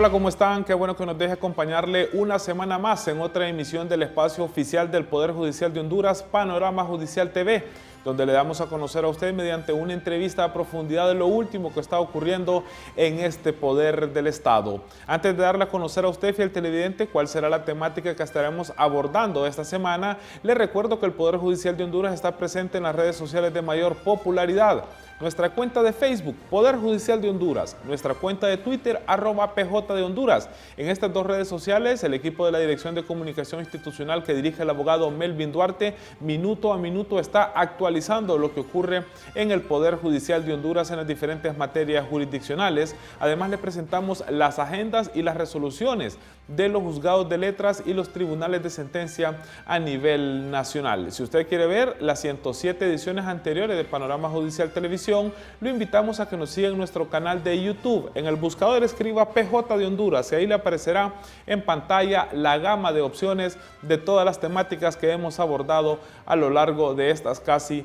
Hola, ¿cómo están? Qué bueno que nos deje acompañarle una semana más en otra emisión del espacio oficial del Poder Judicial de Honduras, Panorama Judicial TV, donde le damos a conocer a usted mediante una entrevista a profundidad de lo último que está ocurriendo en este poder del Estado. Antes de darle a conocer a usted, fiel televidente, cuál será la temática que estaremos abordando esta semana, le recuerdo que el Poder Judicial de Honduras está presente en las redes sociales de mayor popularidad. Nuestra cuenta de Facebook, Poder Judicial de Honduras, nuestra cuenta de Twitter, @PJ de Honduras. En estas dos redes sociales, el equipo de la Dirección de Comunicación Institucional que dirige el abogado Melvin Duarte, minuto a minuto está actualizando lo que ocurre en el Poder Judicial de Honduras en las diferentes materias jurisdiccionales. Además, le presentamos las agendas y las resoluciones de los juzgados de letras y los tribunales de sentencia a nivel nacional. Si usted quiere ver las 107 ediciones anteriores de Panorama Judicial Televisión, lo invitamos a que nos siga en nuestro canal de YouTube. En el buscador escriba PJ de Honduras y ahí le aparecerá en pantalla la gama de opciones de todas las temáticas que hemos abordado a lo largo de estas casi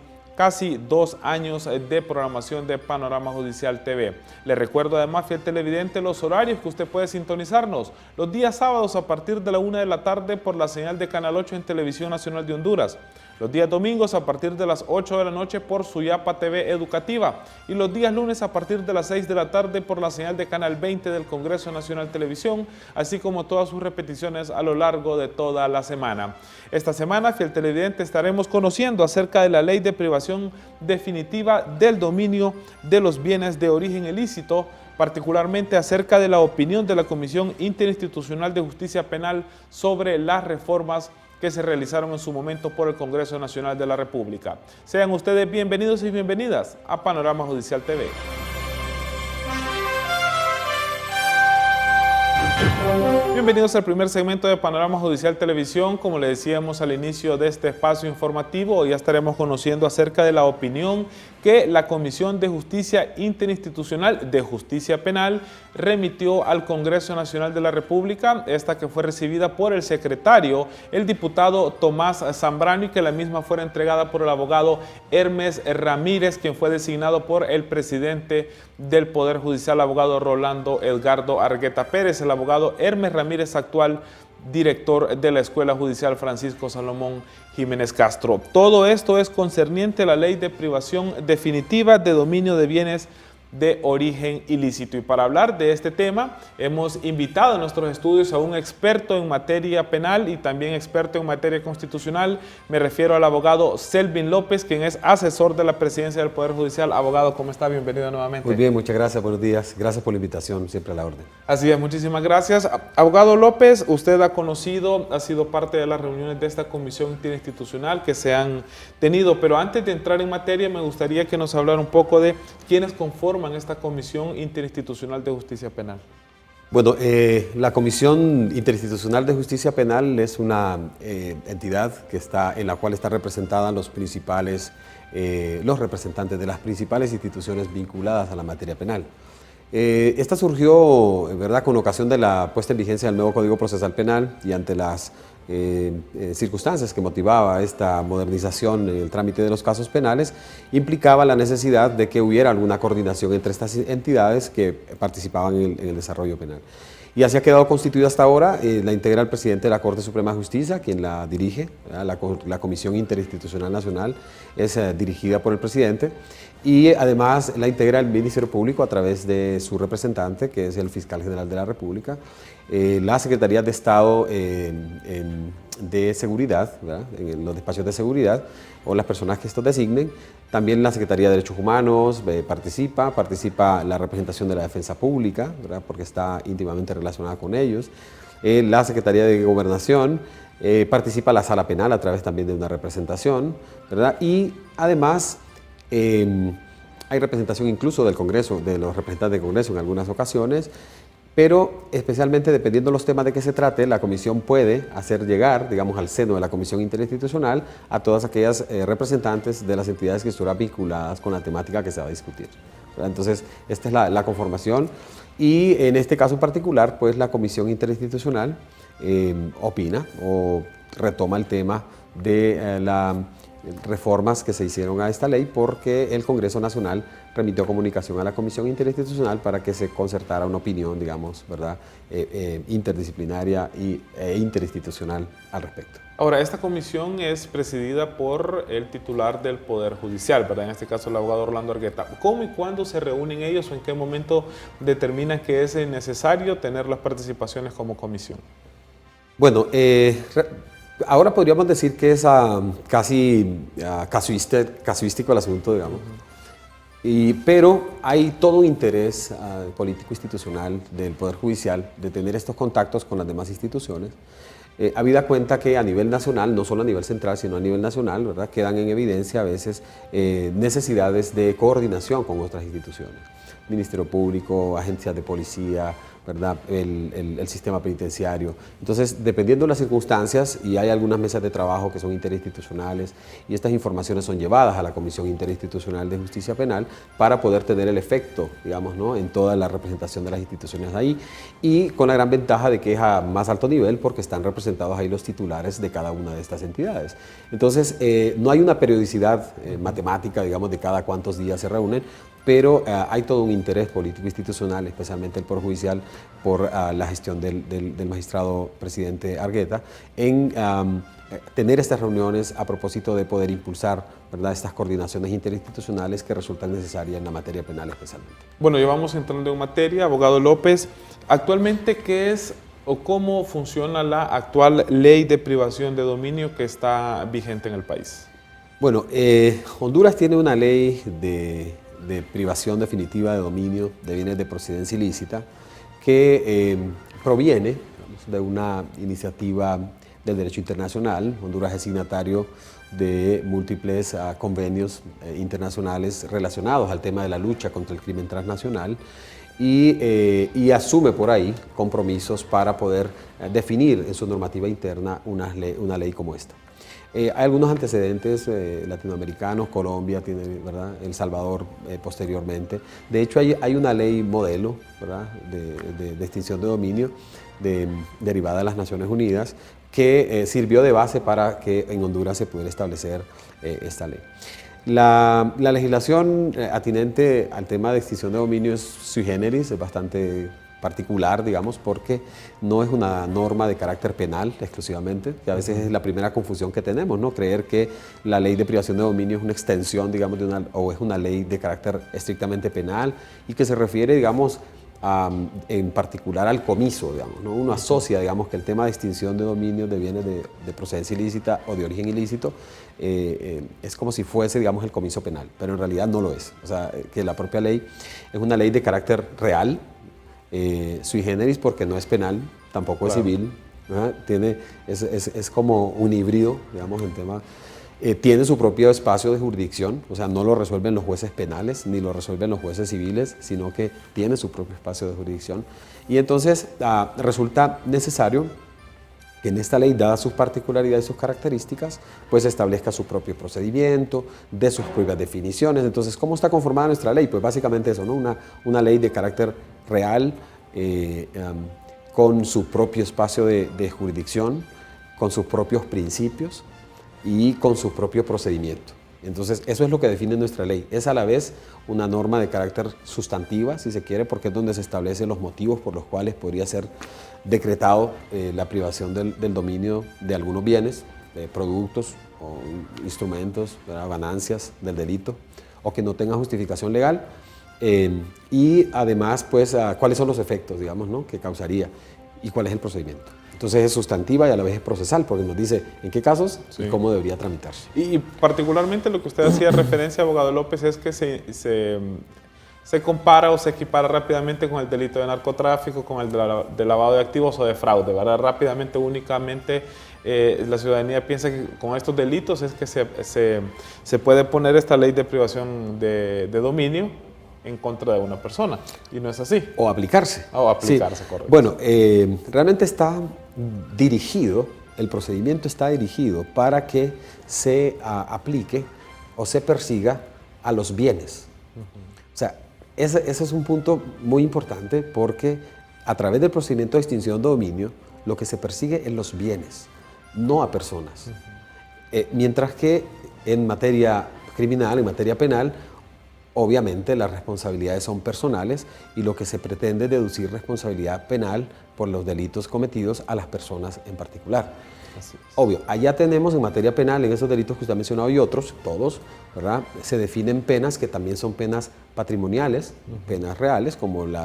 2 años de programación de Panorama Judicial TV. Le recuerdo además, fiel televidente, los horarios que usted puede sintonizarnos. Los días sábados a partir de la 1 de la tarde por la señal de Canal 8 en Televisión Nacional de Honduras. Los días domingos a partir de las 8 de la noche por Suyapa TV Educativa. Y los días lunes a partir de las 6 de la tarde por la señal de Canal 20 del Congreso Nacional Televisión, así como todas sus repeticiones a lo largo de toda la semana. Esta semana, fiel televidente, estaremos conociendo acerca de la ley de privación definitiva del dominio de los bienes de origen ilícito, particularmente acerca de la opinión de la Comisión Interinstitucional de Justicia Penal sobre las reformas que se realizaron en su momento por el Congreso Nacional de la República. Sean ustedes bienvenidos y bienvenidas a Panorama Judicial TV. Bienvenidos al primer segmento de Panorama Judicial Televisión. Como le decíamos al inicio de este espacio informativo, hoy ya estaremos conociendo acerca de la opinión que la Comisión de Justicia Interinstitucional de Justicia Penal remitió al Congreso Nacional de la República, esta que fue recibida por el secretario, el diputado Tomás Zambrano, y que la misma fuera entregada por el abogado Hermes Ramírez, quien fue designado por el presidente del Poder Judicial, abogado Rolando Edgardo Argueta Pérez. El abogado Hermes Ramírez, actual director de la Escuela Judicial Francisco Salomón Jiménez Castro. Todo esto es concerniente a la ley de privación definitiva de dominio de bienes de origen ilícito. Y para hablar de este tema, hemos invitado a nuestros estudios a un experto en materia penal y también experto en materia constitucional. Me refiero al abogado Selvin López, quien es asesor de la presidencia del Poder Judicial. Abogado, ¿cómo está? Bienvenido nuevamente. Muy bien, muchas gracias, buenos días. Gracias por la invitación, siempre a la orden. Así es, muchísimas gracias. Abogado López, usted ha sido parte de las reuniones de esta comisión interinstitucional que se han tenido, pero antes de entrar en materia, me gustaría que nos hablara un poco de quiénes conforman esta Comisión Interinstitucional de Justicia Penal. Bueno, la Comisión Interinstitucional de Justicia Penal es una entidad en la cual están representadas los representantes de las principales instituciones vinculadas a la materia penal. Esta surgió, ¿verdad?, con ocasión de la puesta en vigencia del nuevo Código Procesal Penal y ante las circunstancias que motivaba esta modernización en el trámite de los casos penales, implicaba la necesidad de que hubiera alguna coordinación entre estas entidades que participaban en el desarrollo penal. Y así ha quedado constituida hasta ahora. La integra el presidente de la Corte Suprema de Justicia, quien la dirige. La Comisión Interinstitucional Nacional es dirigida por el presidente. Y además la integra el Ministerio Público a través de su representante, que es el Fiscal General de la República. La Secretaría de Estado de Seguridad, ¿verdad?, en los despachos de seguridad, o las personas que estos designen. También la Secretaría de Derechos Humanos participa la representación de la Defensa Pública, ¿verdad?, porque está íntimamente relacionada con ellos. La Secretaría de Gobernación, participa la Sala Penal a través también de una representación, ¿verdad? Y además hay representación incluso del Congreso, de los representantes del Congreso en algunas ocasiones, pero especialmente dependiendo de los temas de que se trate, la comisión puede hacer llegar, digamos, al seno de la Comisión Interinstitucional a todas aquellas representantes de las entidades que estuvieran vinculadas con la temática que se va a discutir, ¿verdad? Entonces, esta es la conformación, y en este caso en particular, pues la Comisión Interinstitucional opina o retoma el tema de la reformas que se hicieron a esta ley porque el Congreso Nacional remitió comunicación a la Comisión Interinstitucional para que se concertara una opinión, digamos, ¿verdad? Interdisciplinaria e interinstitucional al respecto. Ahora, esta comisión es presidida por el titular del Poder Judicial, ¿verdad? En este caso el abogado Orlando Argueta. ¿Cómo y cuándo se reúnen ellos o en qué momento determinan que es necesario tener las participaciones como comisión? Bueno, ahora podríamos decir que es casi casuístico el asunto, digamos. Pero hay todo un interés político institucional del Poder Judicial de tener estos contactos con las demás instituciones. Habida cuenta que a nivel nacional, no solo a nivel central, sino a nivel nacional, ¿verdad?, quedan en evidencia a veces necesidades de coordinación con otras instituciones. Ministerio Público, agencias de policía, ¿verdad?, el sistema penitenciario. Entonces, dependiendo de las circunstancias, y hay algunas mesas de trabajo que son interinstitucionales, y estas informaciones son llevadas a la Comisión Interinstitucional de Justicia Penal para poder tener el efecto, digamos, ¿no?, en toda la representación de las instituciones ahí, y con la gran ventaja de que es a más alto nivel porque están representados ahí los titulares de cada una de estas entidades. Entonces, no hay una periodicidad matemática, digamos, de cada cuántos días se reúnen, pero hay todo un interés político institucional, especialmente el Poder Judicial, por la gestión del magistrado presidente Argueta, en tener estas reuniones a propósito de poder impulsar, ¿verdad?, estas coordinaciones interinstitucionales que resultan necesarias en la materia penal especialmente. Bueno, ya vamos entrando en materia. Abogado López, actualmente, ¿qué es o cómo funciona la actual ley de privación de dominio que está vigente en el país? Bueno, Honduras tiene una ley de privación definitiva de dominio de bienes de procedencia ilícita que proviene, digamos, de una iniciativa del derecho internacional. Honduras es signatario de múltiples convenios internacionales relacionados al tema de la lucha contra el crimen transnacional y asume por ahí compromisos para poder definir en su normativa interna una ley como esta. Hay algunos antecedentes latinoamericanos, Colombia tiene, ¿verdad?, El Salvador posteriormente. De hecho, hay una ley modelo, ¿verdad?, de extinción de dominio derivada de las Naciones Unidas que sirvió de base para que en Honduras se pudiera establecer esta ley. La legislación atinente al tema de extinción de dominio es sui generis, es bastante particular, digamos, porque no es una norma de carácter penal exclusivamente, que a veces es la primera confusión que tenemos, ¿no? Creer que la ley de privación de dominio es una extensión, digamos, o es una ley de carácter estrictamente penal y que se refiere, digamos, en particular al comiso, digamos, ¿no? Uno asocia, digamos, que el tema de extinción de dominio de bienes de procedencia ilícita o de origen ilícito es como si fuese, digamos, el comiso penal, pero en realidad no lo es. O sea, que la propia ley es una ley de carácter real, sui generis porque no es penal, tampoco es civil, ¿verdad? Es como un híbrido, digamos, el tema. Tiene su propio espacio de jurisdicción, o sea, no lo resuelven los jueces penales ni lo resuelven los jueces civiles, sino que tiene su propio espacio de jurisdicción. Y entonces resulta necesario que en esta ley, dadas sus particularidades y sus características, pues establezca su propio procedimiento, de sus propias definiciones. Entonces, ¿cómo está conformada nuestra ley? Pues básicamente eso, ¿no? Una ley de carácter real, con su propio espacio de jurisdicción, con sus propios principios y con su propio procedimiento. Entonces, eso es lo que define nuestra ley. Es a la vez una norma de carácter sustantiva, si se quiere, porque es donde se establecen los motivos por los cuales podría ser decretado la privación del dominio de algunos bienes, productos o instrumentos, ¿verdad?, ganancias del delito, o que no tenga justificación legal. Y además, pues, cuáles son los efectos, digamos, ¿no?, que causaría y cuál es el procedimiento. Entonces es sustantiva y a la vez es procesal, porque nos dice en qué casos y cómo debería tramitarse. Y particularmente lo que usted hacía referencia, abogado López, es que se compara o se equipara rápidamente con el delito de narcotráfico, con el de lavado de activos o de fraude, ¿verdad? Rápidamente, únicamente, la ciudadanía piensa que con estos delitos es que se puede poner esta ley de privación de dominio en contra de una persona, y no es así. O aplicarse. O aplicarse, sí. Correcto. Bueno, realmente está dirigido, el procedimiento está dirigido para que se aplique o se persiga a los bienes. O sea, ese es un punto muy importante porque a través del procedimiento de extinción de dominio, lo que se persigue es los bienes, no a personas. Mientras que en materia criminal, en materia penal, obviamente las responsabilidades son personales y lo que se pretende es deducir responsabilidad penal por los delitos cometidos a las personas en particular. Obvio, allá tenemos en materia penal, en esos delitos que usted ha mencionado y otros, todos, ¿verdad? Se definen penas que también son penas patrimoniales, penas reales, como en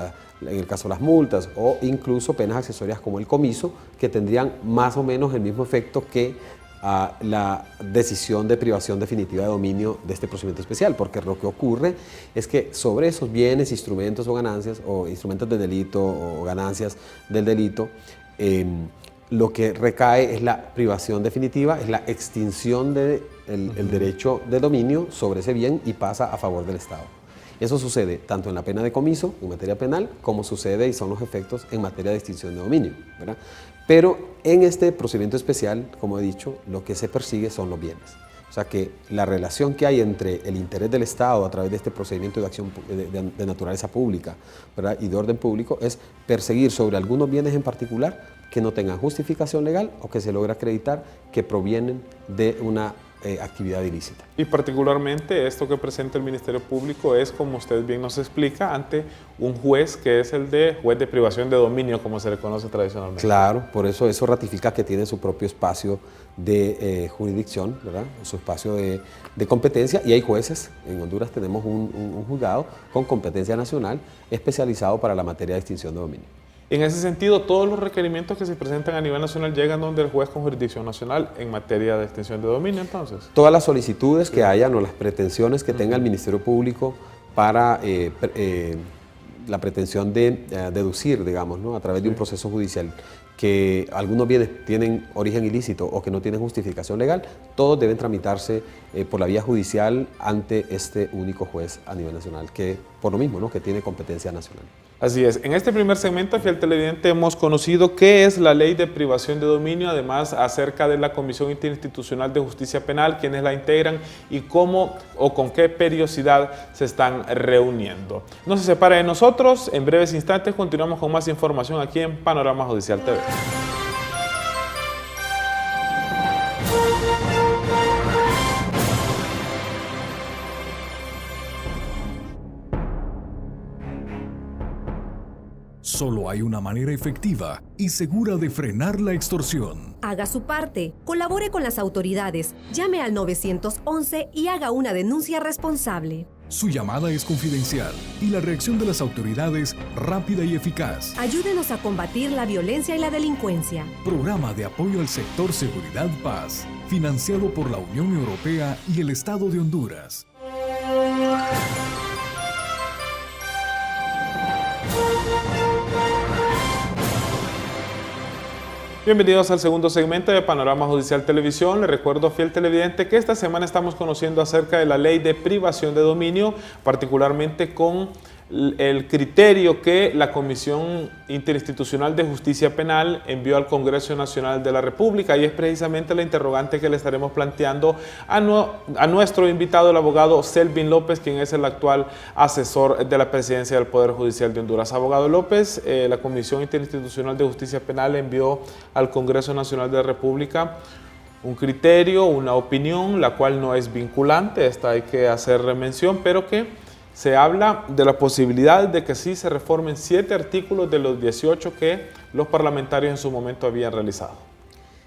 el caso de las multas, o incluso penas accesorias como el comiso, que tendrían más o menos el mismo efecto que la decisión de privación definitiva de dominio de este procedimiento especial, porque lo que ocurre es que sobre esos bienes, instrumentos o ganancias, o instrumentos del delito o ganancias del delito, lo que recae es la privación definitiva, es la extinción del derecho de dominio sobre ese bien y pasa a favor del Estado. Eso sucede tanto en la pena de comiso, en materia penal, como sucede y son los efectos en materia de extinción de dominio, ¿verdad? Pero en este procedimiento especial, como he dicho, lo que se persigue son los bienes. O sea que la relación que hay entre el interés del Estado a través de este procedimiento de acción de naturaleza pública, ¿verdad? Y de orden público es perseguir sobre algunos bienes en particular que no tengan justificación legal o que se logre acreditar que provienen de una actividad ilícita. Y particularmente esto que presenta el Ministerio Público es, como usted bien nos explica, ante un juez que es el juez de privación de dominio, como se le conoce tradicionalmente. Claro, por eso ratifica que tiene su propio espacio de jurisdicción, ¿verdad? Su espacio de competencia, y hay jueces. En Honduras tenemos un juzgado con competencia nacional especializado para la materia de extinción de dominio. En ese sentido, todos los requerimientos que se presentan a nivel nacional llegan donde el juez con jurisdicción nacional en materia de extinción de dominio, entonces. Todas las solicitudes que hayan o las pretensiones que tenga el Ministerio Público para la pretensión de deducir, digamos, ¿no? A través de un proceso judicial, que algunos bienes tienen origen ilícito o que no tienen justificación legal, todos deben tramitarse por la vía judicial ante este único juez a nivel nacional, que por lo mismo, ¿no? Que tiene competencia nacional. Así es. En este primer segmento, fiel televidente, hemos conocido qué es la Ley de Privación de Dominio, además acerca de la Comisión Interinstitucional de Justicia Penal, quienes la integran y cómo o con qué periodicidad se están reuniendo. No se separe de nosotros, en breves instantes continuamos con más información aquí en Panorama Judicial TV. Solo hay una manera efectiva y segura de frenar la extorsión. Haga su parte, colabore con las autoridades, llame al 911 y haga una denuncia responsable. Su llamada es confidencial y la reacción de las autoridades rápida y eficaz. Ayúdenos a combatir la violencia y la delincuencia. Programa de apoyo al sector Seguridad Paz, financiado por la Unión Europea y el Estado de Honduras. Bienvenidos al segundo segmento de Panorama Judicial Televisión. Le recuerdo, fiel televidente, que esta semana estamos conociendo acerca de la Ley de Privación de Dominio, particularmente con el criterio que la Comisión Interinstitucional de Justicia Penal envió al Congreso Nacional de la República, y es precisamente la interrogante que le estaremos planteando a nuestro invitado, el abogado Selvin López, quien es el actual asesor de la Presidencia del Poder Judicial de Honduras. Abogado López, la Comisión Interinstitucional de Justicia Penal envió al Congreso Nacional de la República un criterio, una opinión, la cual no es vinculante, esta hay que hacer mención, pero que se habla de la posibilidad de que sí se reformen 7 artículos de los 18 que los parlamentarios en su momento habían realizado.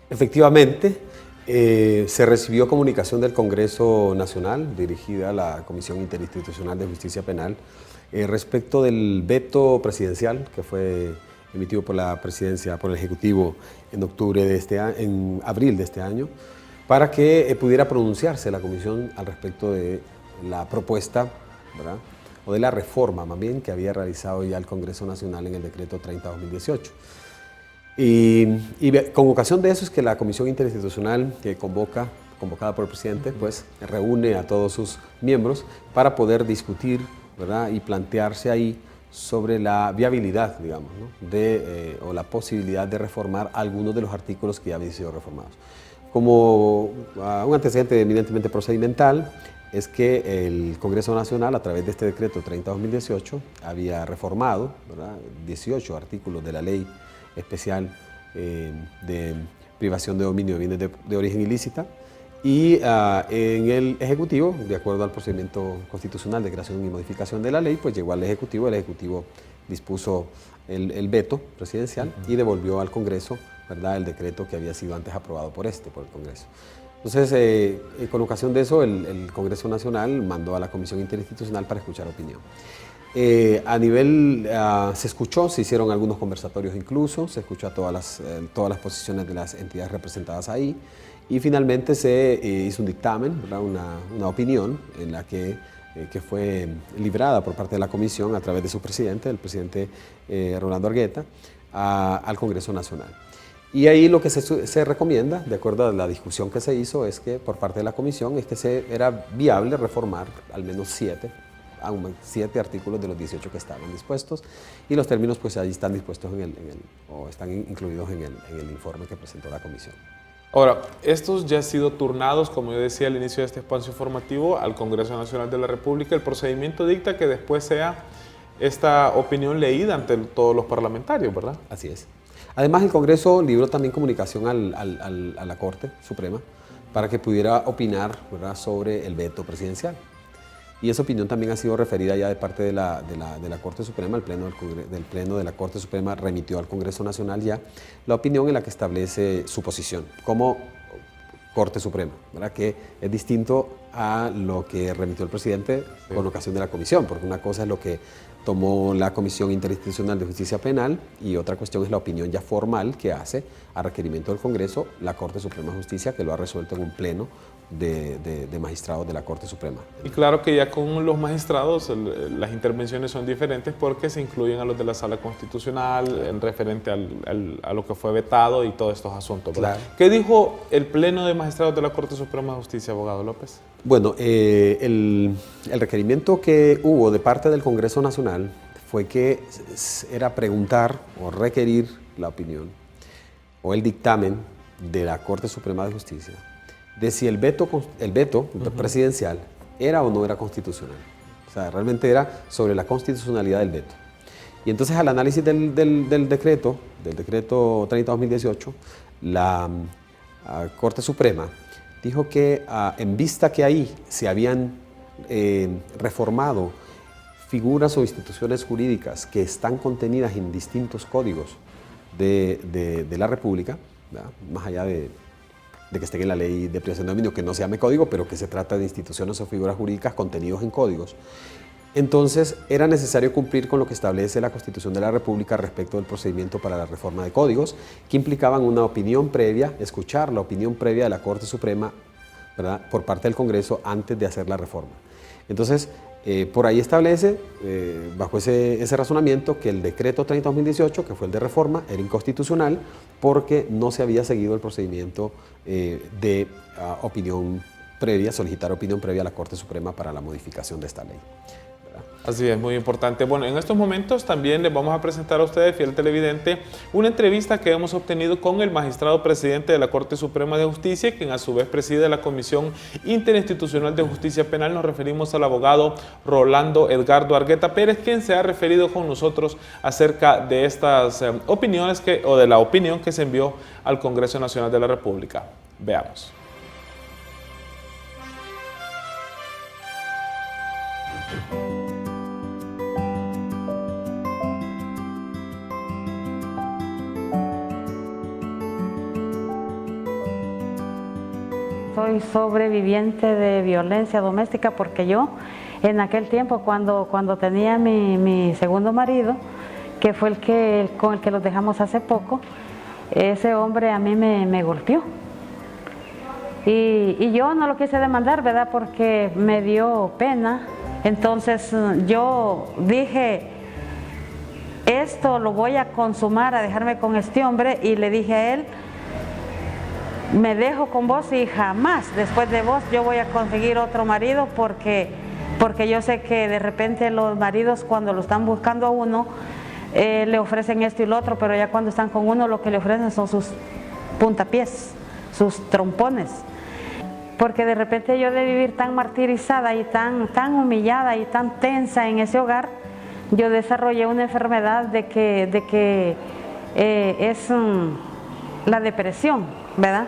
Efectivamente, se recibió comunicación del Congreso Nacional dirigida a la Comisión Interinstitucional de Justicia Penal respecto del veto presidencial que fue emitido por la Presidencia, por el Ejecutivo en abril de este año, para que pudiera pronunciarse la Comisión al respecto de la propuesta, ¿verdad? O de la reforma, más bien, que había realizado ya el Congreso Nacional en el Decreto 30/2018. Y con ocasión de eso es que la Comisión Interinstitucional, convocada por el presidente, pues reúne a todos sus miembros para poder discutir, ¿verdad? Y plantearse ahí sobre la viabilidad, digamos, ¿no? O la posibilidad de reformar algunos de los artículos que ya habían sido reformados. Como un antecedente eminentemente procedimental, es que el Congreso Nacional, a través de este decreto 30/2018, había reformado, ¿verdad? 18 artículos de la Ley Especial de Privación de Dominio de Bienes de origen ilícita, Y en el Ejecutivo, de acuerdo al procedimiento constitucional de creación y modificación de la ley, pues llegó al Ejecutivo, el Ejecutivo dispuso el veto presidencial y devolvió al Congreso, ¿verdad?, el decreto que había sido antes aprobado por el Congreso. Entonces, con ocasión de eso, el Congreso Nacional mandó a la Comisión Interinstitucional para escuchar opinión. A nivel, se escuchó, se hicieron algunos conversatorios incluso, se escuchó a todas las posiciones de las entidades representadas ahí y finalmente se hizo un dictamen, ¿verdad?, una opinión en la que fue librada por parte de la Comisión a través de su presidente, el presidente Rolando Argueta, al Congreso Nacional. Y ahí lo que se recomienda, de acuerdo a la discusión que se hizo, es que por parte de la Comisión es que era viable reformar al menos 7 artículos de los 18 que estaban dispuestos y los términos pues ahí están dispuestos o están incluidos en el informe que presentó la Comisión. Ahora, estos ya han sido turnados, como yo decía al inicio de este espacio informativo, al Congreso Nacional de la República. El procedimiento dicta que después sea esta opinión leída ante todos los parlamentarios, ¿verdad? Así es. Además, el Congreso libró también comunicación a la Corte Suprema para que pudiera opinar, ¿verdad?, sobre el veto presidencial. Y esa opinión también ha sido referida ya de parte de la Corte Suprema. El Pleno de la Corte Suprema remitió al Congreso Nacional ya la opinión en la que establece su posición como Corte Suprema, ¿verdad?, que es distinto a lo que remitió el presidente con ocasión de la comisión, porque una cosa es lo que tomó la Comisión Interinstitucional de Justicia Penal y otra cuestión es la opinión ya formal que hace a requerimiento del Congreso la Corte Suprema de Justicia, que lo ha resuelto en un pleno de magistrados de la Corte Suprema. Y claro que ya con los magistrados las intervenciones son diferentes porque se incluyen a los de la Sala Constitucional en referente a lo que fue vetado y todos estos asuntos, ¿verdad? Claro. ¿Qué dijo el Pleno de Magistrados de la Corte Suprema de Justicia, abogado López? Bueno, el requerimiento que hubo de parte del Congreso Nacional fue que era preguntar o requerir la opinión o el dictamen de la Corte Suprema de Justicia de si el veto presidencial era o no era constitucional. O sea, realmente era sobre la constitucionalidad del veto. Y entonces al análisis del decreto 30/2018, la Corte Suprema dijo que en vista que ahí se habían reformado figuras o instituciones jurídicas que están contenidas en distintos códigos de la República, ¿verdad?, más allá de que estén en la ley de privación de dominio, que no se llame código, pero que se trata de instituciones o figuras jurídicas contenidos en códigos. Entonces, era necesario cumplir con lo que establece la Constitución de la República respecto del procedimiento para la reforma de códigos, que implicaban una opinión previa, escuchar la opinión previa de la Corte Suprema, ¿verdad?, por parte del Congreso antes de hacer la reforma. Entonces, por ahí establece, bajo ese razonamiento, que el decreto 30/2018, que fue el de reforma, era inconstitucional porque no se había seguido el procedimiento de opinión previa, solicitar opinión previa a la Corte Suprema para la modificación de esta ley. Así es, muy importante. Bueno, en estos momentos también les vamos a presentar a ustedes, fiel televidente, una entrevista que hemos obtenido con el magistrado presidente de la Corte Suprema de Justicia, quien a su vez preside la Comisión Interinstitucional de Justicia Penal. Nos referimos al abogado Rolando Edgardo Argueta Pérez, quien se ha referido con nosotros acerca de estas opiniones o de la opinión que se envió al Congreso Nacional de la República. Veamos. Soy sobreviviente de violencia doméstica porque yo en aquel tiempo cuando tenía mi segundo marido, que fue con el que los dejamos hace poco, ese hombre a mí me golpeó. Y yo no lo quise demandar, ¿verdad?, porque me dio pena. Entonces yo dije, esto lo voy a consumar, a dejarme con este hombre, y le dije a él, me dejo con vos y jamás después de vos yo voy a conseguir otro marido porque yo sé que de repente los maridos cuando lo están buscando a uno le ofrecen esto y lo otro, pero ya cuando están con uno lo que le ofrecen son sus puntapiés, sus trompones. Porque de repente yo de vivir tan martirizada y tan humillada y tan tensa en ese hogar, yo desarrollé una enfermedad de que es la depresión, ¿verdad?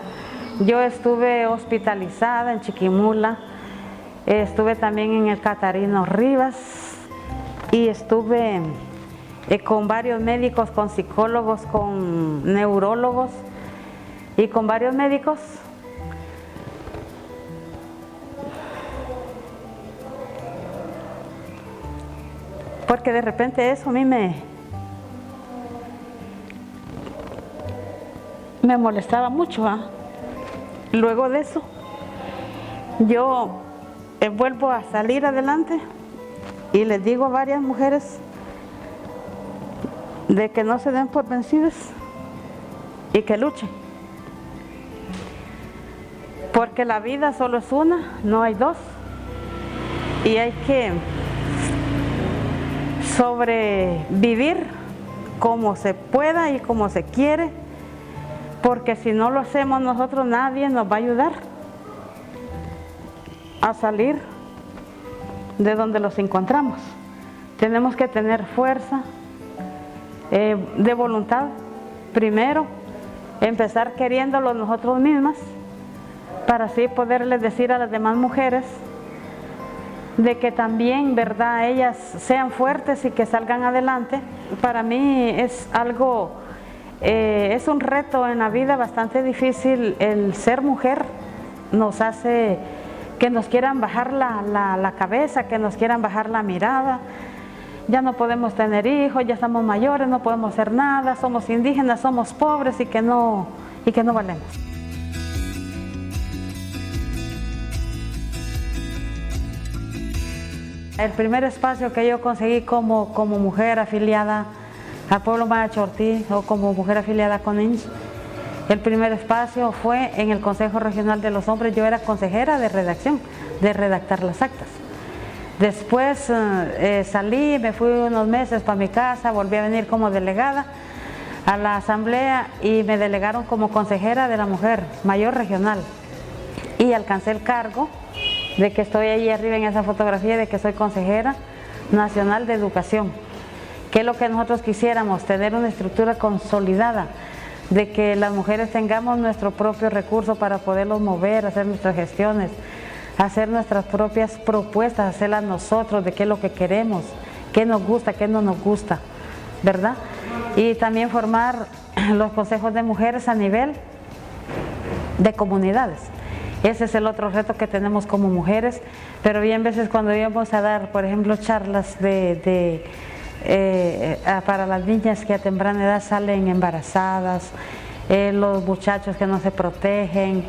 Yo estuve hospitalizada en Chiquimula, estuve también en el Catarino Rivas y estuve con varios médicos, con psicólogos, con neurólogos y con varios médicos. Porque de repente eso a mí me molestaba mucho. Luego de eso, yo vuelvo a salir adelante y les digo a varias mujeres de que no se den por vencidas y que luchen. Porque la vida solo es una, no hay dos. Y hay que sobrevivir como se pueda y como se quiere, porque si no lo hacemos nosotros, nadie nos va a ayudar a salir de donde los encontramos. Tenemos que tener fuerza de voluntad, primero, empezar queriéndolo nosotros mismas, para así poderles decir a las demás mujeres de que también, ¿verdad?, ellas sean fuertes y que salgan adelante. Para mí es algo, es un reto en la vida bastante difícil. El ser mujer nos hace que nos quieran bajar la cabeza, que nos quieran bajar la mirada. Ya no podemos tener hijos, ya estamos mayores, no podemos hacer nada, somos indígenas, somos pobres y que no valemos. El primer espacio que yo conseguí como mujer afiliada al pueblo maya Chortí o como mujer afiliada a CONINCH, el primer espacio fue en el Consejo Regional de los Hombres. Yo era consejera de redacción, de redactar las actas. Después salí, me fui unos meses para mi casa, volví a venir como delegada a la asamblea y me delegaron como consejera de la mujer mayor regional. Y alcancé el cargo de que estoy ahí arriba en esa fotografía, de que soy consejera nacional de educación, que es lo que nosotros quisiéramos, tener una estructura consolidada, de que las mujeres tengamos nuestro propio recurso para poderlos mover, hacer nuestras gestiones, hacer nuestras propias propuestas, hacerlas nosotros, de qué es lo que queremos, qué nos gusta, qué no nos gusta, ¿verdad? Y también formar los consejos de mujeres a nivel de comunidades. Ese es el otro reto que tenemos como mujeres, pero bien veces cuando íbamos a dar, por ejemplo, charlas para las niñas que a temprana edad salen embarazadas, los muchachos que no se protegen,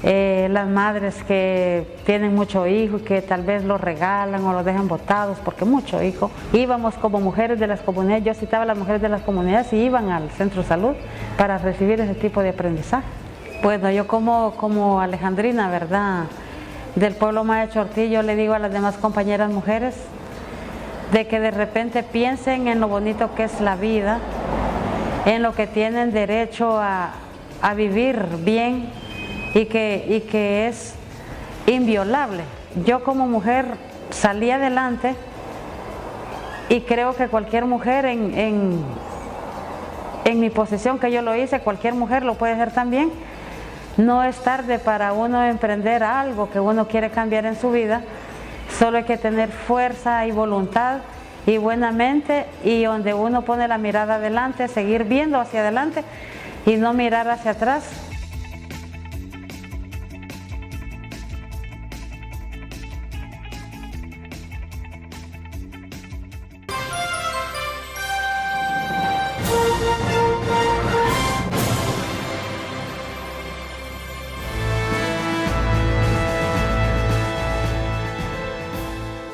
las madres que tienen mucho hijo y que tal vez los regalan o los dejan botados porque mucho hijo. Íbamos como mujeres de las comunidades, yo citaba a las mujeres de las comunidades y iban al centro de salud para recibir ese tipo de aprendizaje. Bueno, yo como alejandrina, ¿verdad?, del pueblo maya Chortí, yo le digo a las demás compañeras mujeres de que de repente piensen en lo bonito que es la vida, en lo que tienen derecho a vivir bien y que es inviolable. Yo como mujer salí adelante y creo que cualquier mujer en mi posición que yo lo hice, cualquier mujer lo puede hacer también. No es tarde para uno emprender algo que uno quiere cambiar en su vida, solo hay que tener fuerza y voluntad y buena mente, y donde uno pone la mirada adelante, seguir viendo hacia adelante y no mirar hacia atrás.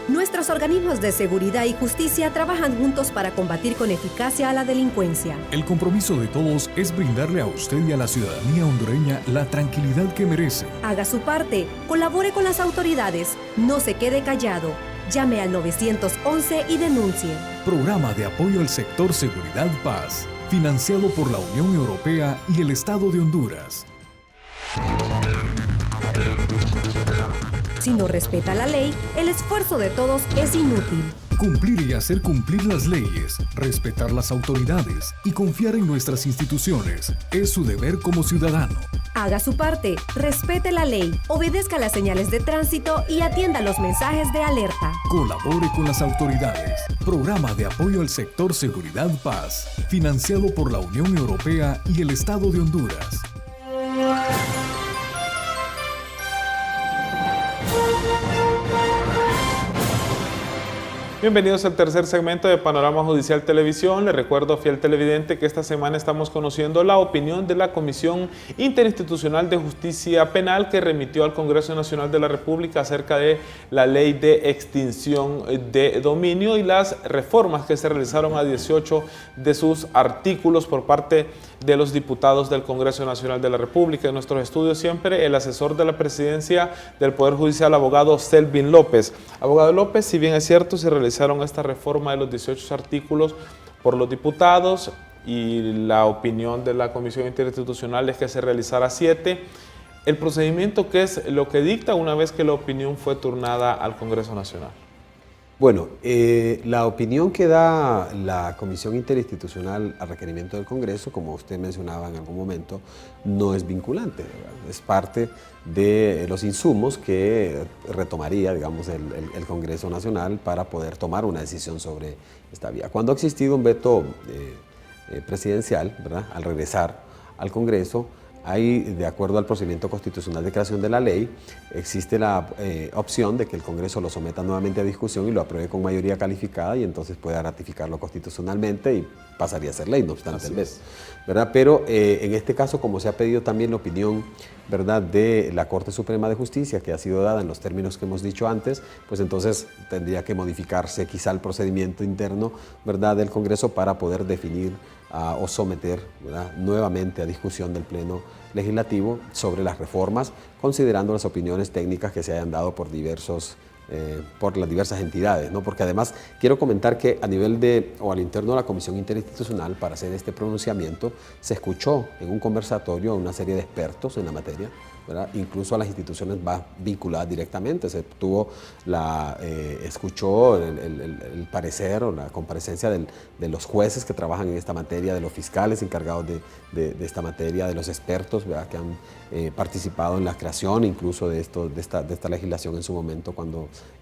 Nuestros organismos de seguridad y justicia trabajan juntos para combatir con eficacia a la delincuencia. El compromiso de todos es brindarle a usted y a la ciudadanía hondureña la tranquilidad que merece. Haga su parte, colabore con las autoridades, no se quede callado. Llame al 911 y denuncie. Programa de apoyo al sector Seguridad Paz, financiado por la Unión Europea y el Estado de Honduras. Si no respeta la ley, el esfuerzo de todos es inútil. Cumplir y hacer cumplir las leyes, respetar las autoridades y confiar en nuestras instituciones es su deber como ciudadano. Haga su parte, respete la ley, obedezca las señales de tránsito y atienda los mensajes de alerta. Colabore con las autoridades. Programa de apoyo al sector Seguridad Paz, financiado por la Unión Europea y el Estado de Honduras. Bienvenidos al tercer segmento de Panorama Judicial Televisión. Le recuerdo, fiel televidente, que esta semana estamos conociendo la opinión de la Comisión Interinstitucional de Justicia Penal que remitió al Congreso Nacional de la República acerca de la ley de extinción de dominio y las reformas que se realizaron a 18 de sus artículos por parte de los diputados del Congreso Nacional de la República. En nuestros estudios siempre el asesor de la presidencia del Poder Judicial, abogado Selvin López. Abogado López, si bien es cierto, se realizaron esta reforma de los 18 artículos por los diputados y la opinión de la Comisión Interinstitucional es que se realizara 7. El procedimiento, ¿qué es lo que dicta una vez que la opinión fue turnada al Congreso Nacional? Bueno, la opinión que da la Comisión Interinstitucional a requerimiento del Congreso, como usted mencionaba en algún momento, no es vinculante, ¿verdad? Es parte de los insumos que retomaría, digamos, el Congreso Nacional para poder tomar una decisión sobre esta vía. Cuando ha existido un veto presidencial, ¿verdad?, al regresar al Congreso, hay, de acuerdo al procedimiento constitucional de creación de la ley, existe la opción de que el Congreso lo someta nuevamente a discusión y lo apruebe con mayoría calificada y entonces pueda ratificarlo constitucionalmente y pasaría a ser ley, no obstante el veto, ¿verdad? Pero en este caso, como se ha pedido también la opinión, ¿verdad?, de la Corte Suprema de Justicia, que ha sido dada en los términos que hemos dicho antes, pues entonces tendría que modificarse quizá el procedimiento interno, ¿verdad?, del Congreso para poder definir o someter, ¿verdad?, nuevamente a discusión del Pleno Legislativo sobre las reformas, considerando las opiniones técnicas que se hayan dado por por las diversas entidades, ¿no? Porque además quiero comentar que a nivel al interno de la Comisión Interinstitucional, para hacer este pronunciamiento, se escuchó en un conversatorio a una serie de expertos en la materia, ¿verdad?, incluso a las instituciones vinculadas directamente. Se escuchó el parecer o la comparecencia de los jueces que trabajan en esta materia, de los fiscales encargados de esta materia, de los expertos, ¿verdad?, que han participado en la creación incluso de esta legislación en su momento,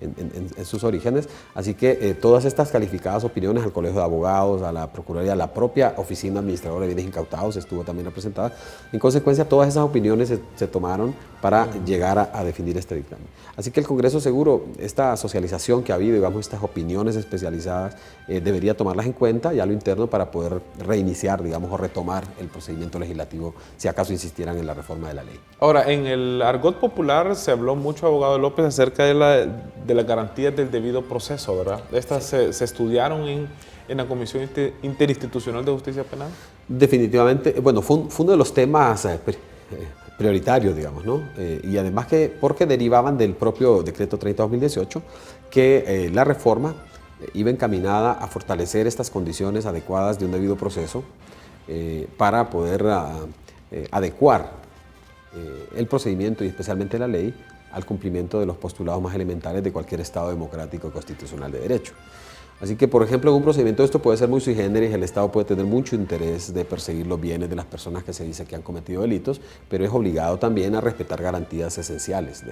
en sus orígenes. Así que todas estas calificadas opiniones al Colegio de Abogados, a la Procuraduría, la propia Oficina Administradora de Bienes Incautados estuvo también representada. En consecuencia, todas esas opiniones se tomaron para llegar a definir este dictamen. Así que el Congreso, seguro, esta socialización que ha habido, digamos, estas opiniones especializadas, debería tomarlas en cuenta ya a lo interno para poder reiniciar, digamos, o retomar el procedimiento legislativo si acaso insistieran en la reforma de la ley. Ahora, en el argot popular se habló mucho, abogado López, acerca de las garantías del debido proceso, ¿verdad? Estas se estudiaron en la Comisión Interinstitucional de Justicia Penal. Definitivamente, bueno, fue uno de los temas prioritarios, digamos, ¿no? Y además porque derivaban del propio decreto 30/2018, que la reforma iba encaminada a fortalecer estas condiciones adecuadas de un debido proceso para poder adecuar el procedimiento y especialmente la ley al cumplimiento de los postulados más elementales de cualquier Estado democrático y constitucional de derecho. Así que, por ejemplo, en un procedimiento esto puede ser muy sui generis, el Estado puede tener mucho interés de perseguir los bienes de las personas que se dice que han cometido delitos, pero es obligado también a respetar garantías esenciales,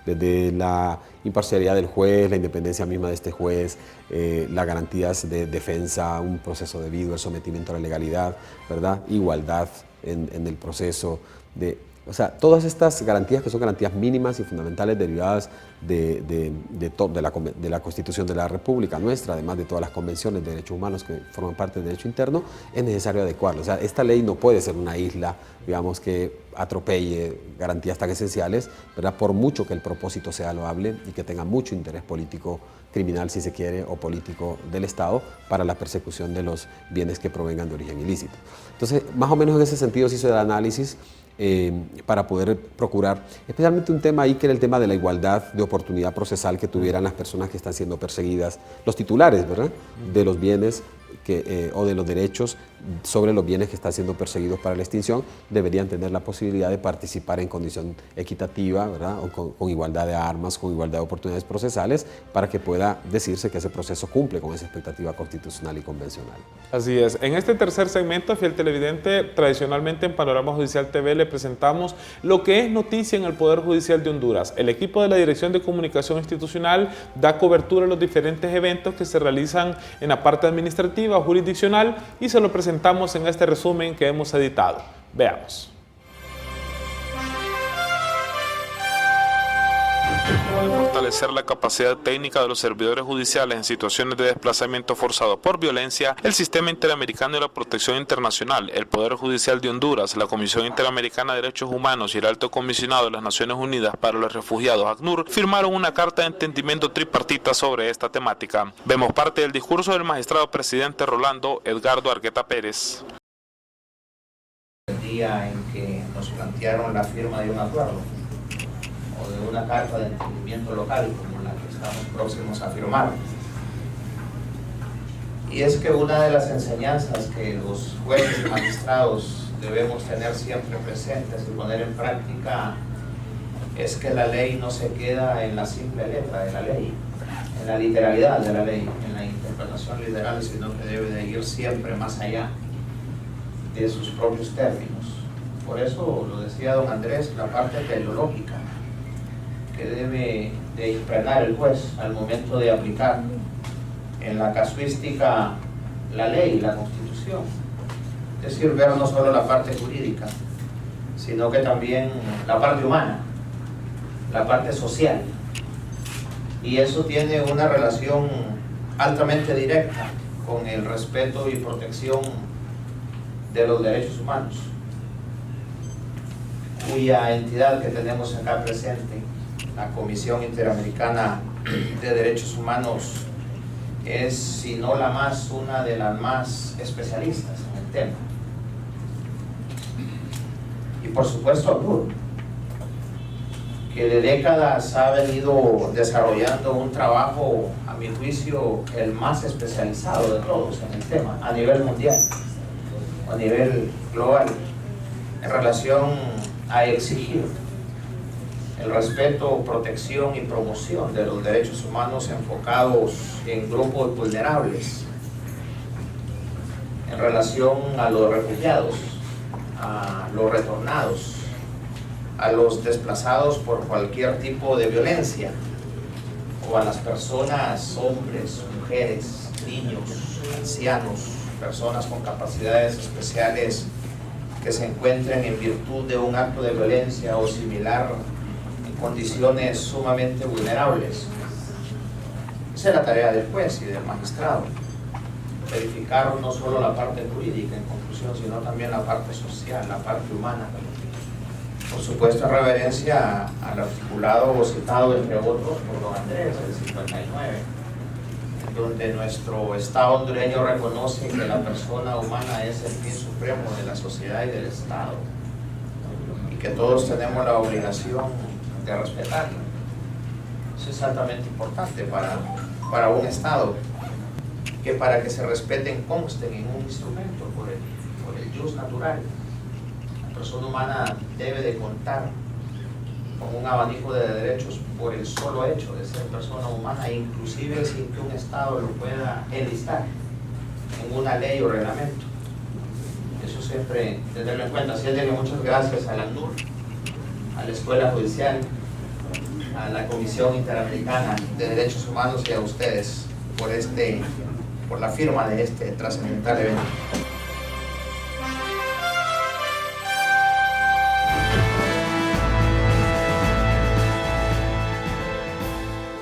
desde la imparcialidad del juez, la independencia misma de este juez, las garantías de defensa, un proceso debido, el sometimiento a la legalidad, ¿verdad?, igualdad en el proceso o sea, todas estas garantías que son garantías mínimas y fundamentales derivadas de la Constitución de la República nuestra, además de todas las convenciones de derechos humanos que forman parte del derecho interno, es necesario adecuarlo. O sea, esta ley no puede ser una isla, digamos, que atropelle garantías tan esenciales, ¿verdad?, por mucho que el propósito sea loable y que tenga mucho interés político, criminal si se quiere, o político del Estado para la persecución de los bienes que provengan de origen ilícito. Entonces, más o menos en ese sentido se hizo el análisis para poder procurar, especialmente un tema ahí que era el tema de la igualdad de oportunidad procesal que tuvieran las personas que están siendo perseguidas, los titulares, ¿verdad?, de los bienes o de los derechos sobre los bienes que están siendo perseguidos para la extinción, deberían tener la posibilidad de participar en condición equitativa, ¿verdad? O con igualdad de armas, con igualdad de oportunidades procesales, para que pueda decirse que ese proceso cumple con esa expectativa constitucional y convencional. Así es. En este tercer segmento, fiel televidente, tradicionalmente en Panorama Judicial TV le presentamos lo que es noticia en el Poder Judicial de Honduras. El equipo de la Dirección de Comunicación Institucional da cobertura a los diferentes eventos que se realizan en la parte administrativa, jurisdiccional, y se lo presentamos en este resumen que hemos editado. Veamos. Fortalecer la capacidad técnica de los servidores judiciales en situaciones de desplazamiento forzado por violencia, el Sistema Interamericano de la Protección Internacional, el Poder Judicial de Honduras, la Comisión Interamericana de Derechos Humanos y el Alto Comisionado de las Naciones Unidas para los Refugiados, ACNUR, firmaron una carta de entendimiento tripartita sobre esta temática. Vemos parte del discurso del magistrado presidente Rolando Edgardo Argueta Pérez. El día en que nos plantearon la firma de un acuerdo o de una carta de entendimiento local como la que estamos próximos a firmar. Y es que una de las enseñanzas que los jueces y magistrados debemos tener siempre presentes y poner en práctica es que la ley no se queda en la simple letra de la ley, en la literalidad de la ley, en la interpretación literal, sino que debe de ir siempre más allá de sus propios términos. Por eso lo decía don Andrés, la parte teleológica que debe de impregnar el juez al momento de aplicar en la casuística la ley, la Constitución. Es decir, ver no solo la parte jurídica, sino que también la parte humana, la parte social. Y eso tiene una relación altamente directa con el respeto y protección de los derechos humanos, cuya entidad que tenemos acá presente, la Comisión Interamericana de Derechos Humanos, es, si no la más, una de las más especialistas en el tema. Y por supuesto ACNUR, que de décadas ha venido desarrollando un trabajo, a mi juicio, el más especializado de todos en el tema, a nivel mundial, a nivel global, en relación a exigir el respeto, protección y promoción de los derechos humanos enfocados en grupos vulnerables, en relación a los refugiados, a los retornados, a los desplazados por cualquier tipo de violencia, o a las personas, hombres, mujeres, niños, ancianos, personas con capacidades especiales que se encuentren en virtud de un acto de violencia o similar en condiciones sumamente vulnerables. Esa es la tarea del juez y del magistrado, verificar no solo la parte jurídica en conclusión, sino también la parte social, la parte humana. Por supuesto, en reverencia al articulado citado, entre otros, por don Andrés, el 59, donde nuestro Estado hondureño reconoce que la persona humana es el fin supremo de la sociedad y del Estado, y que todos tenemos la obligación de respetarlo. Eso es altamente importante para un Estado, que para que se respeten consten en un instrumento por el jus natural. La persona humana debe de contar con un abanico de derechos por el solo hecho de ser persona humana, inclusive sin que un Estado lo pueda enlistar en una ley o reglamento. Eso siempre tenerlo en cuenta. Así es que muchas gracias a la ACNUR, a la Escuela Judicial, a la Comisión Interamericana de Derechos Humanos y a ustedes por la firma de este trascendental evento.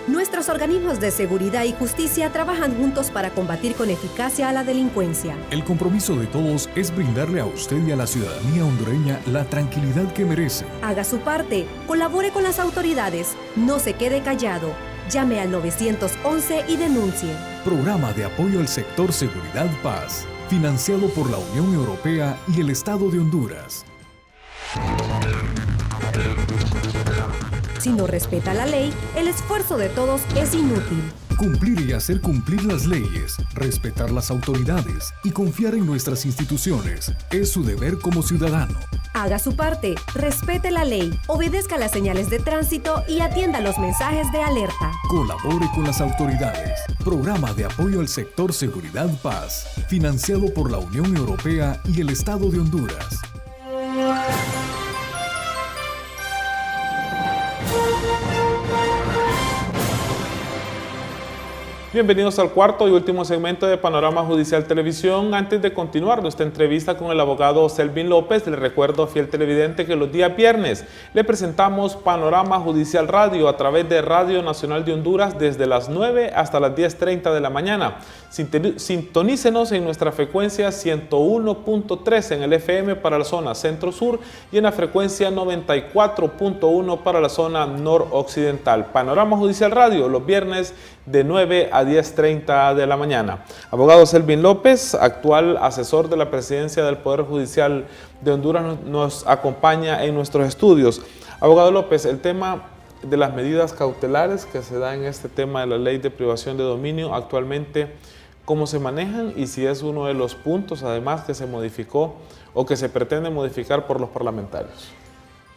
Nuestros organismos de seguridad y justicia trabajan juntos para combatir con eficacia a la delincuencia. El compromiso de todos es brindarle a usted y a la ciudadanía hondureña la tranquilidad que merece. Haga su parte, colabore con las autoridades, no se quede callado. Llame al 911 y denuncie. Programa de apoyo al sector Seguridad Paz, financiado por la Unión Europea y el Estado de Honduras. Si no respeta la ley, el esfuerzo de todos es inútil. Cumplir y hacer cumplir las leyes, respetar las autoridades y confiar en nuestras instituciones es su deber como ciudadano. Haga su parte, respete la ley, obedezca las señales de tránsito y atienda los mensajes de alerta. Colabore con las autoridades. Programa de apoyo al sector Seguridad Paz, financiado por la Unión Europea y el Estado de Honduras. Bienvenidos al cuarto y último segmento de Panorama Judicial Televisión. Antes de continuar nuestra entrevista con el abogado Selvin López, le recuerdo, fiel televidente, que los días viernes le presentamos Panorama Judicial Radio a través de Radio Nacional de Honduras desde las 9 hasta las 10:30 de la mañana. Sintonícenos en nuestra frecuencia 101.3 en el FM para la zona centro-sur y en la frecuencia 94.1 para la zona noroccidental. Panorama Judicial Radio los viernes de 9 a 10:30 de la mañana. Abogado Selvin López, actual asesor de la Presidencia del Poder Judicial de Honduras, nos acompaña en nuestros estudios. Abogado López, el tema de las medidas cautelares que se da en este tema de la Ley de Privación de Dominio actualmente, ¿cómo se manejan y si es uno de los puntos además que se modificó o que se pretende modificar por los parlamentarios?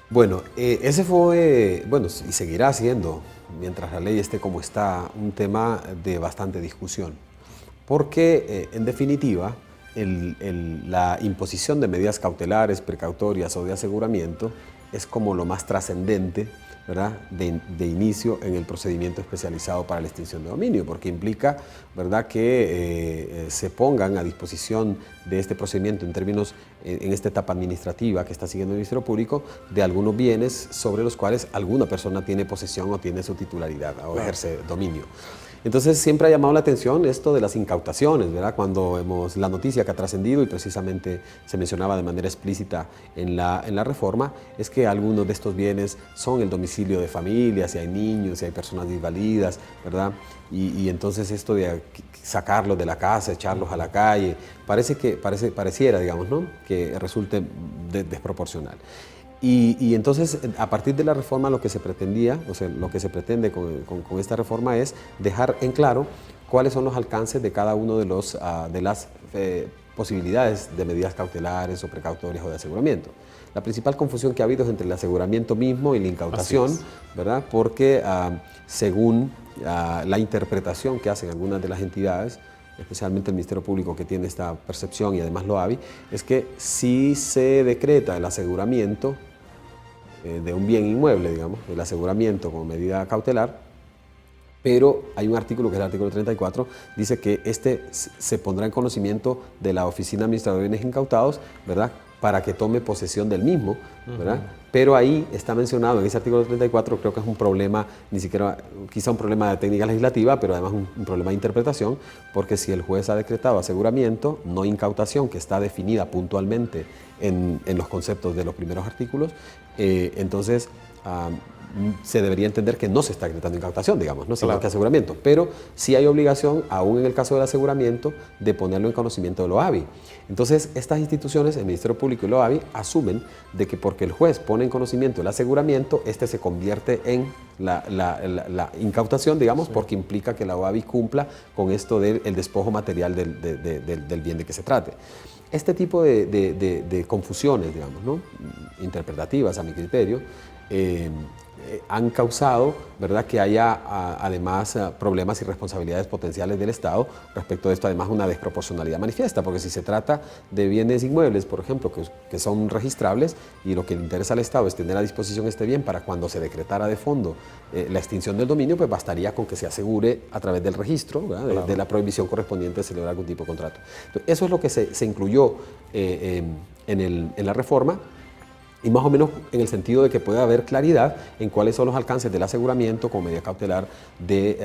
Bueno, ese fue, bueno, y seguirá siendo, mientras la ley esté como está, un tema de bastante discusión. Porque, en definitiva, la imposición de medidas cautelares, precautorias o de aseguramiento es como lo más trascendente, ¿verdad?, de inicio en el procedimiento especializado para la extinción de dominio, porque implica, ¿verdad?, que se pongan a disposición de este procedimiento en términos, en esta etapa administrativa que está siguiendo el Ministerio Público, de algunos bienes sobre los cuales alguna persona tiene posesión o tiene su titularidad o ejerce dominio. Entonces siempre ha llamado la atención esto de las incautaciones, ¿verdad? Cuando la noticia que ha trascendido y precisamente se mencionaba de manera explícita en la reforma, es que algunos de estos bienes son el domicilio de familias, si hay niños, si hay personas desvalidas, ¿verdad? Y entonces esto de sacarlos de la casa, echarlos a la calle, pareciera, digamos, ¿no?, que resulte desproporcional. Y entonces, a partir de la reforma, lo que se pretendía, o sea, lo que se pretende con esta reforma es dejar en claro cuáles son los alcances de cada uno de las posibilidades de medidas cautelares o precautorias o de aseguramiento. La principal confusión que ha habido es entre el aseguramiento mismo y la incautación, ¿verdad? Porque según la interpretación que hacen algunas de las entidades, especialmente el Ministerio Público, que tiene esta percepción, y además lo ABI, es que si se decreta el aseguramiento de un bien inmueble, digamos, el aseguramiento como medida cautelar, pero hay un artículo, que es el artículo 34, dice que este se pondrá en conocimiento de la Oficina Administradora de Bienes Incautados, ¿verdad?, para que tome posesión del mismo, ¿verdad? Pero ahí está mencionado en ese artículo 34, creo que es un problema, ni siquiera, quizá un problema de técnica legislativa, pero además un problema de interpretación, porque si el juez ha decretado aseguramiento, no incautación, que está definida puntualmente en los conceptos de los primeros artículos, entonces se debería entender que no se está decretando incautación, digamos, no, sino que aseguramiento, pero sí hay obligación, aún en el caso del aseguramiento, de ponerlo en conocimiento de lo ABI. Entonces, estas instituciones, el Ministerio Público y lo ABI, asumen de que porque el juez pone en conocimiento el aseguramiento, este se convierte en la incautación, digamos, porque implica que la OABI cumpla con esto del despojo material del bien de que se trate. Este tipo de confusiones, digamos, ¿no?, interpretativas a mi criterio, han causado, ¿verdad?, que haya además problemas y responsabilidades potenciales del Estado respecto de esto, además una desproporcionalidad manifiesta, porque si se trata de bienes inmuebles, por ejemplo, que son registrables y lo que le interesa al Estado es tener a disposición este bien para cuando se decretara de fondo la extinción del dominio, pues bastaría con que se asegure a través del registro, ¿verdad?, de la prohibición correspondiente de celebrar algún tipo de contrato. Entonces, eso es lo que se incluyó en la reforma, y más o menos en el sentido de que pueda haber claridad en cuáles son los alcances del aseguramiento como medida cautelar de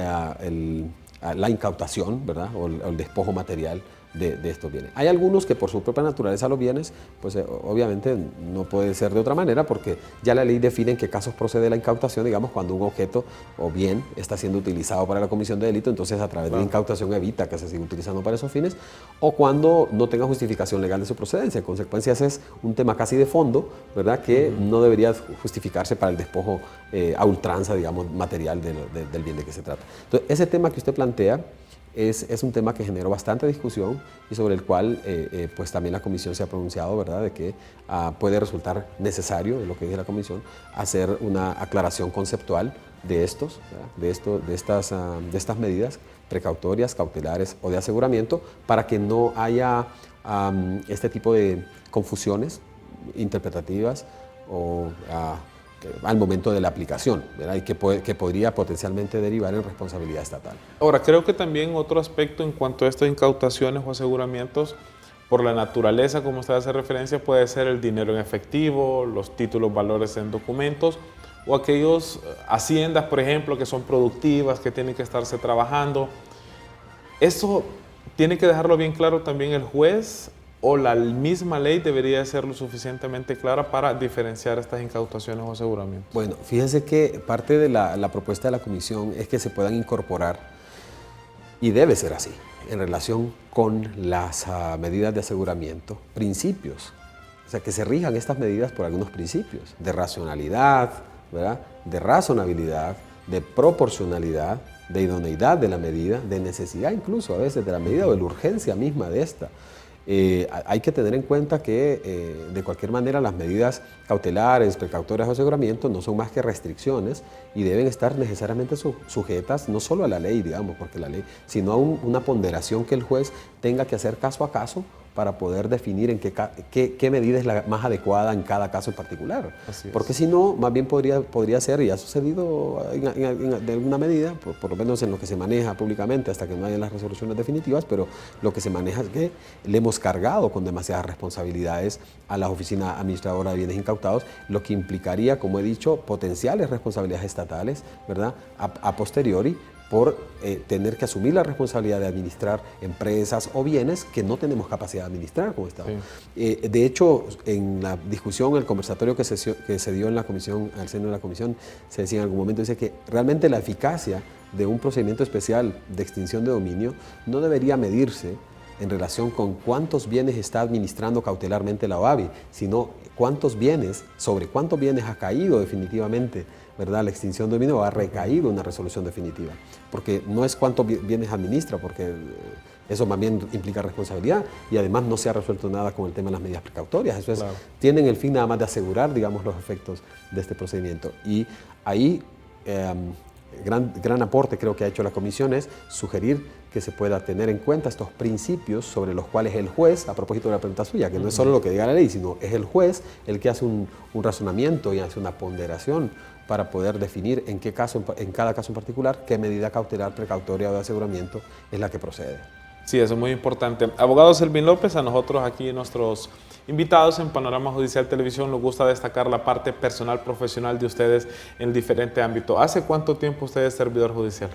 la incautación, ¿verdad?, o el despojo material de estos bienes. Hay algunos que por su propia naturaleza los bienes, pues obviamente no puede ser de otra manera porque ya la ley define en qué casos procede la incautación, digamos, cuando un objeto o bien está siendo utilizado para la comisión de delito, entonces a través de la incautación evita que se siga utilizando para esos fines, o cuando no tenga justificación legal de su procedencia. En consecuencia, ese es un tema casi de fondo, ¿verdad?, que no debería justificarse para el despojo a ultranza, digamos, material del bien de que se trata. Entonces, ese tema que usted plantea es un tema que generó bastante discusión y sobre el cual pues también la Comisión se ha pronunciado, ¿verdad?, de que puede resultar necesario, en lo que dice la Comisión, hacer una aclaración conceptual de estos, ¿verdad?, de estas medidas precautorias, cautelares o de aseguramiento, para que no haya este tipo de confusiones interpretativas o al momento de la aplicación, ¿verdad?, y que podría potencialmente derivar en responsabilidad estatal. Ahora, creo que también otro aspecto en cuanto a estas incautaciones o aseguramientos, por la naturaleza, como usted hace referencia, puede ser el dinero en efectivo, los títulos, valores en documentos, o aquellos haciendas, por ejemplo, que son productivas, que tienen que estarse trabajando. ¿Eso tiene que dejarlo bien claro también el juez, o la misma ley debería ser lo suficientemente clara para diferenciar estas incautaciones o aseguramientos? Bueno, fíjese que parte de la propuesta de la Comisión es que se puedan incorporar, y debe ser así, en relación con las medidas de aseguramiento, principios. O sea, que se rijan estas medidas por algunos principios de racionalidad, ¿verdad?, de razonabilidad, de proporcionalidad, de idoneidad de la medida, de necesidad incluso a veces de la medida o de la urgencia misma de esta. Hay que tener en cuenta que de cualquier manera las medidas cautelares, precautorias o aseguramiento no son más que restricciones y deben estar necesariamente sujetas no solo a la ley, digamos, porque la ley, sino a una ponderación que el juez tenga que hacer caso a caso para poder definir en qué medida es la más adecuada en cada caso en particular. Porque si no, más bien podría ser, y ha sucedido de alguna medida, por lo menos en lo que se maneja públicamente hasta que no haya las resoluciones definitivas, pero lo que se maneja es que le hemos cargado con demasiadas responsabilidades a la Oficina Administradora de Bienes Incautados, lo que implicaría, como he dicho, potenciales responsabilidades estatales, ¿verdad?, a posteriori, por tener que asumir la responsabilidad de administrar empresas o bienes que no tenemos capacidad de administrar como Estado. Sí. De hecho, en la discusión, el conversatorio que se dio en la comisión, al seno de la comisión, se decía en algún momento, dice que realmente la eficacia de un procedimiento especial de extinción de dominio no debería medirse en relación con cuántos bienes está administrando cautelarmente la OABI, sino sobre cuántos bienes ha caído definitivamente, ¿verdad?, la extinción de dominio, o ha recaído una resolución definitiva. Porque no es cuántos bienes administra, porque eso más bien implica responsabilidad, y además no se ha resuelto nada con el tema de las medidas precautorias. Eso es, claro, tienen el fin nada más de asegurar, digamos, los efectos de este procedimiento. Y ahí gran aporte creo que ha hecho la Comisión es sugerir que se pueda tener en cuenta estos principios sobre los cuales el juez, a propósito de la pregunta suya, que no es solo lo que diga la ley, sino es el juez el que hace un razonamiento y hace una ponderación para poder definir en cada caso en particular, qué medida cautelar, precautoria o de aseguramiento es la que procede. Sí, eso es muy importante. Abogado Selvin López, a nosotros aquí, nuestros invitados en Panorama Judicial Televisión, nos gusta destacar la parte personal, profesional de ustedes en diferente ámbito. ¿Hace cuánto tiempo usted es servidor judicial?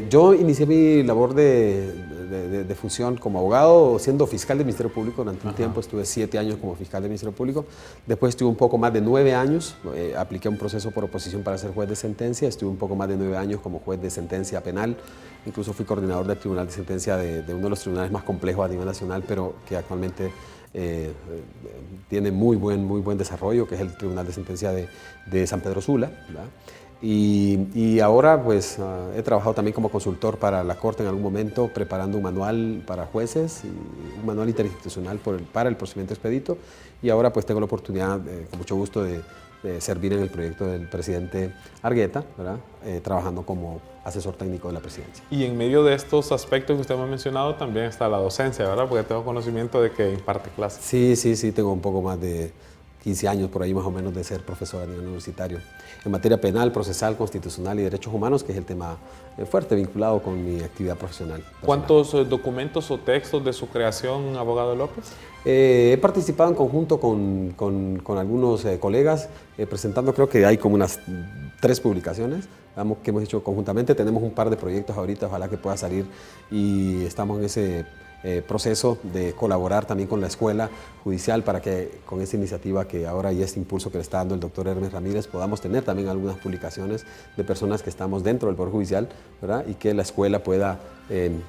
Yo inicié mi labor de función como abogado siendo fiscal del Ministerio Público. Durante un tiempo estuve 7 años como fiscal del Ministerio Público. Después estuve un poco más de 9 años, apliqué un proceso por oposición para ser juez de sentencia. Estuve un poco más de 9 años como juez de sentencia penal. Incluso fui coordinador del Tribunal de Sentencia de uno de los tribunales más complejos a nivel nacional, pero que actualmente tiene muy buen desarrollo, que es el Tribunal de Sentencia de San Pedro Sula, ¿verdad? Y ahora pues he trabajado también como consultor para la Corte en algún momento, preparando un manual para jueces, y un manual interinstitucional para el procedimiento expedito, y ahora pues tengo la oportunidad, con mucho gusto, de servir en el proyecto del presidente Argueta, ¿verdad? Trabajando como asesor técnico de la presidencia. Y en medio de estos aspectos que usted me ha mencionado también está la docencia, ¿verdad? Porque tengo conocimiento de que imparte clases. Sí, tengo un poco más de 15 años por ahí más o menos de ser profesor a nivel universitario en materia penal, procesal, constitucional y derechos humanos, que es el tema fuerte vinculado con mi actividad profesional. ¿Cuántos documentos o textos de su creación, abogado López? He participado en conjunto con algunos colegas, presentando, creo que hay como unas 3 publicaciones que hemos hecho conjuntamente. Tenemos un par de proyectos ahorita, ojalá que pueda salir, y estamos en proceso de colaborar también con la escuela judicial para que con esta iniciativa que ahora y este impulso que le está dando el doctor Hermes Ramírez podamos tener también algunas publicaciones de personas que estamos dentro del Poder Judicial, ¿verdad? Y que la escuela pueda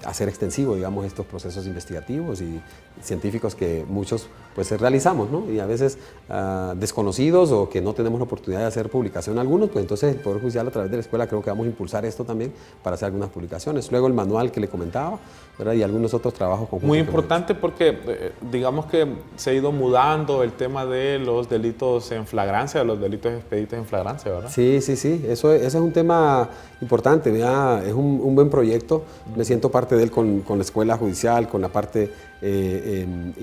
hacer extensivo, digamos, estos procesos investigativos y científicos que muchos pues realizamos, ¿no? Y a veces desconocidos o que no tenemos la oportunidad de hacer publicación algunos, pues entonces el Poder Judicial a través de la escuela creo que vamos a impulsar esto también para hacer algunas publicaciones. Luego el manual que le comentaba, ¿verdad? Y algunos otros trabajos conjuntos. Muy importante porque digamos que se ha ido mudando el tema de los delitos en flagrancia, los delitos expeditos en flagrancia, ¿verdad? Sí, sí, sí, ese es un tema importante, ¿verdad? Es un buen proyecto, me siento parte de él con la escuela judicial, con la parte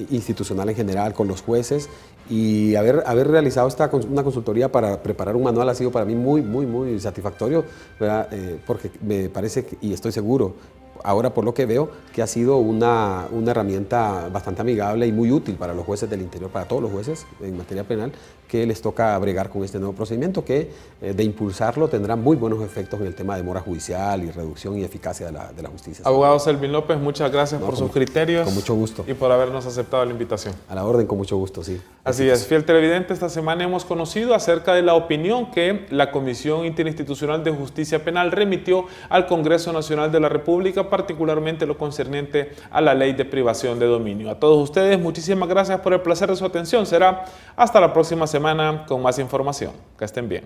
institucional en general, con los jueces, y haber realizado una consultoría para preparar un manual ha sido para mí muy satisfactorio, ¿verdad? Porque me parece, y estoy seguro, ahora por lo que veo, que ha sido una herramienta bastante amigable y muy útil para los jueces del interior, para todos los jueces en materia penal, que les toca bregar con este nuevo procedimiento que de impulsarlo tendrá muy buenos efectos en el tema de demora judicial y reducción y eficacia de la justicia. Abogado Selvin López, muchas gracias por sus criterios. Con mucho gusto. Y por habernos aceptado la invitación. A la orden, con mucho gusto, sí. Así es, fiel televidente, esta semana hemos conocido acerca de la opinión que la Comisión Interinstitucional de Justicia Penal remitió al Congreso Nacional de la República, particularmente lo concerniente a la Ley de Privación de Dominio. A todos ustedes, muchísimas gracias por el placer de su atención. Será hasta la próxima semana con más información. Que estén bien.